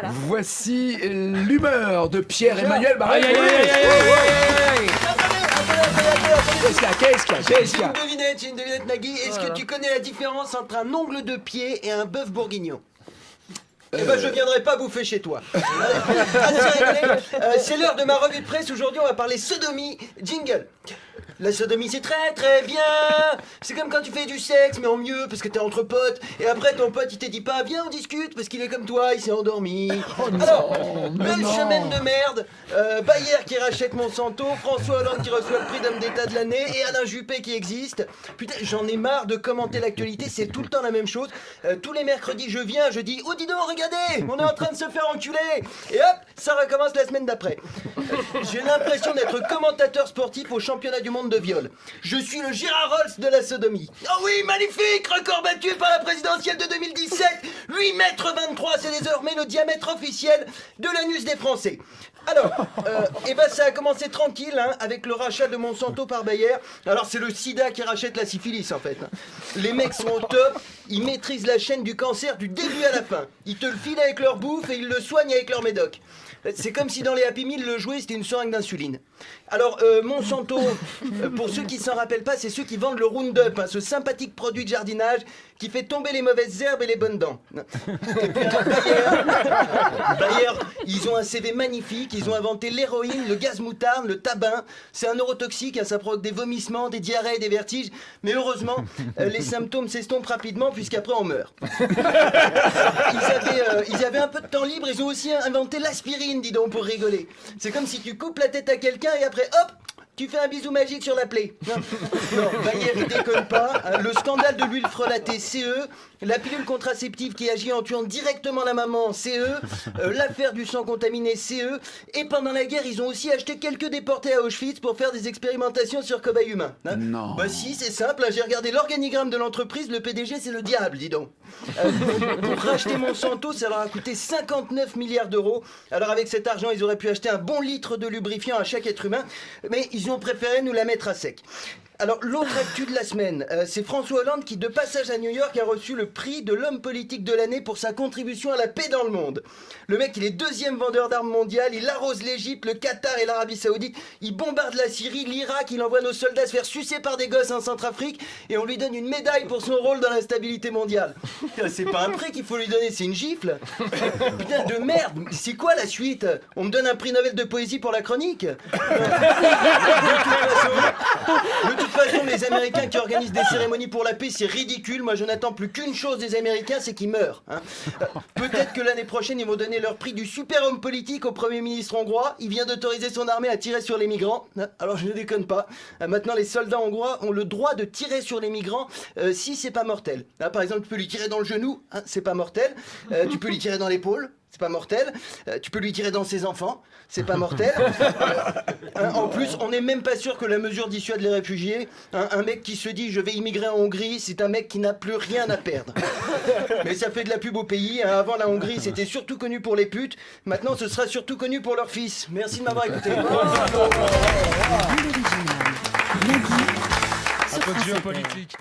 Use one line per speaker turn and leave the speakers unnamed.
Voilà.
Voici l'humeur de Pierre-Emmanuel Barré. Qu'est-ce qu'il y a
J'ai une devinette, Nagui. Est-ce que tu connais la différence entre un ongle de pied et un bœuf bourguignon? Eh ben, je viendrai pas bouffer chez toi. Assez rigolé. C'est l'heure de ma revue de presse. Aujourd'hui, on va parler sodomie. Jingle. La sodomie, c'est très très bien. C'est comme quand tu fais du sexe, mais en mieux, parce que t'es entre potes. Et après, ton pote, il te dit pas, viens, on discute, parce qu'il est comme toi, il s'est endormi. Alors, belle semaine de merde. Bayer qui rachète Monsanto, François Hollande qui reçoit le prix d'homme d'État de l'année, et Alain Juppé qui existe. Putain, j'en ai marre de commenter l'actualité, c'est tout le temps la même chose. Tous les mercredis, je viens, je dis, oh dis donc, regardez, on est en train de se faire enculer. Et hop, ça recommence la semaine d'après. J'ai l'impression d'être commentateur sportif au championnat du monde de viol. Je suis le Gérard Rolls de la sodomie. Oh oui, magnifique, record battu par la présidentielle de 2017. 8 mètres 23, c'est désormais le diamètre officiel de l'anus des Français. Alors, ça a commencé tranquille, hein, avec le rachat de Monsanto par Bayer. Alors c'est le sida qui rachète la syphilis en fait. Les mecs sont au top, ils maîtrisent la chaîne du cancer du début à la fin. Ils te le filent avec leur bouffe et ils le soignent avec leur médoc. C'est comme si dans les Happy Meal, le jouet c'était une seringue d'insuline. Alors Monsanto, pour ceux qui s'en rappellent pas, c'est ceux qui vendent le Roundup, hein, ce sympathique produit de jardinage qui fait tomber les mauvaises herbes et les bonnes dents. Et puis Bayer, ils ont un CV magnifique, ils ont inventé l'héroïne, le gaz moutarde, le tabac. C'est un neurotoxique, hein, ça provoque des vomissements, des diarrhées, des vertiges. Mais heureusement, les symptômes s'estompent rapidement puisqu'après on meurt. Ils avaient un peu de temps libre, ils ont aussi inventé l'aspirine, dis donc, pour rigoler. C'est comme si tu coupes la tête à quelqu'un et après, hop, tu fais un bisou magique sur la plaie. Non, Bayer, il déconne pas. Le scandale de l'huile frelatée, CE. La pilule contraceptive qui agit en tuant directement la maman, CE. L'affaire du sang contaminé, CE. Et pendant la guerre, ils ont aussi acheté quelques déportés à Auschwitz pour faire des expérimentations sur cobayes humains. Hein.
Non.
Bah si, c'est simple. J'ai regardé l'organigramme de l'entreprise. Le PDG, c'est le diable, dis donc. Pour racheter Monsanto, ça leur a coûté 59 milliards d'euros. Alors avec cet argent, ils auraient pu acheter un bon litre de lubrifiant à chaque être humain. Mais ils ont préféré nous la mettre à sec. Alors, l'autre actu de la semaine, c'est François Hollande qui, de passage à New York, a reçu le prix de l'homme politique de l'année pour sa contribution à la paix dans le monde. Le mec, il est deuxième vendeur d'armes mondial, il arrose l'Égypte, le Qatar et l'Arabie Saoudite, il bombarde la Syrie, l'Irak, il envoie nos soldats se faire sucer par des gosses en Centrafrique, et on lui donne une médaille pour son rôle dans la stabilité mondiale. C'est pas un prix qu'il faut lui donner, c'est une gifle. Putain de merde, c'est quoi la suite? On me donne un prix Nobel de poésie pour la chronique? De toute façon, les Américains qui organisent des cérémonies pour la paix, c'est ridicule. Moi, je n'attends plus qu'une chose des Américains, c'est qu'ils meurent. Hein. Peut-être que l'année prochaine, ils vont donner leur prix du super homme politique au Premier ministre hongrois. Il vient d'autoriser son armée à tirer sur les migrants. Alors, je ne déconne pas. Maintenant, les soldats hongrois ont le droit de tirer sur les migrants si c'est pas mortel. Par exemple, tu peux lui tirer dans le genou, hein, c'est pas mortel. Tu peux lui tirer dans l'épaule. C'est pas mortel. Tu peux lui tirer dans ses enfants. C'est pas mortel. En plus, on n'est même pas sûr que la mesure dissuade les réfugiés. Un mec qui se dit je vais immigrer en Hongrie, c'est un mec qui n'a plus rien à perdre. Mais ça fait de la pub au pays. Avant, la Hongrie, c'était surtout connu pour les putes. Maintenant, ce sera surtout connu pour leurs fils. Merci de m'avoir écouté.
Un peu de géopolitique.